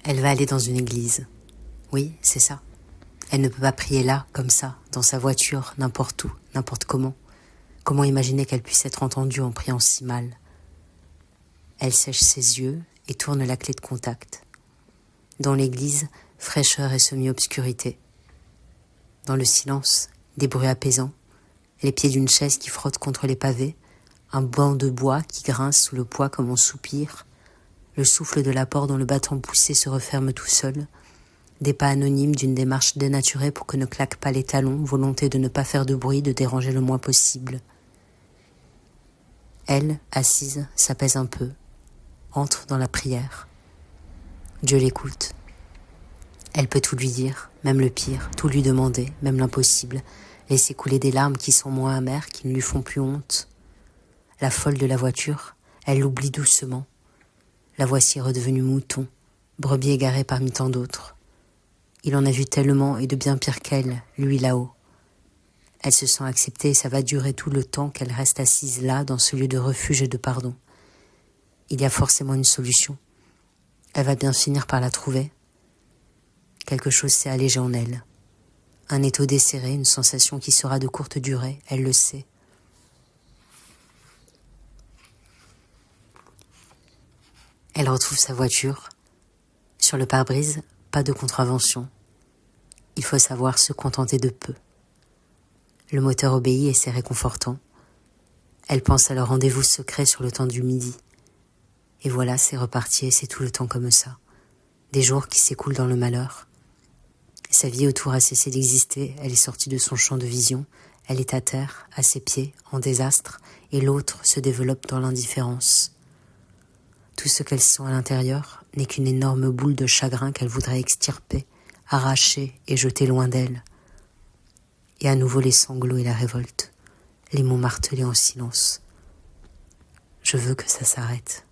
Elle va aller dans une église. Oui, c'est ça. Elle ne peut pas prier là, comme ça, dans sa voiture, n'importe où, n'importe comment. Comment imaginer qu'elle puisse être entendue en priant si mal? Elle sèche ses yeux et tourne la clé de contact. Dans l'église, fraîcheur et semi-obscurité. Dans le silence, des bruits apaisants, les pieds d'une chaise qui frotte contre les pavés, un banc de bois qui grince sous le poids comme on soupire, le souffle de la porte dont le battant poussé se referme tout seul, des pas anonymes d'une démarche dénaturée pour que ne claquent pas les talons, volonté de ne pas faire de bruit, de déranger le moins possible. Elle, assise, s'apaise un peu, entre dans la prière. Dieu l'écoute. Elle peut tout lui dire, même le pire, tout lui demander, même l'impossible, laisser couler des larmes qui sont moins amères, qui ne lui font plus honte. La folle de la voiture, elle l'oublie doucement. La voici redevenue mouton, brebis égarée parmi tant d'autres. Il en a vu tellement et de bien pire qu'elle, lui là-haut. Elle se sent acceptée et ça va durer tout le temps qu'elle reste assise là, dans ce lieu de refuge et de pardon. Il y a forcément une solution. Elle va bien finir par la trouver. Quelque chose s'est allégé en elle. Un étau desserré, une sensation qui sera de courte durée, elle le sait. Elle retrouve sa voiture. Sur le pare-brise, pas de contravention. Il faut savoir se contenter de peu. Le moteur obéit et c'est réconfortant. Elle pense à leur rendez-vous secret sur le temps du midi. Et voilà, c'est reparti et c'est tout le temps comme ça. Des jours qui s'écoulent dans le malheur. Sa vie autour a cessé d'exister, elle est sortie de son champ de vision, elle est à terre, à ses pieds, en désastre, et l'autre se développe dans l'indifférence. Tout ce qu'elle sent à l'intérieur n'est qu'une énorme boule de chagrin qu'elle voudrait extirper, arracher et jeter loin d'elle. Et à nouveau les sanglots et la révolte, les mots martelés en silence. Je veux que ça s'arrête.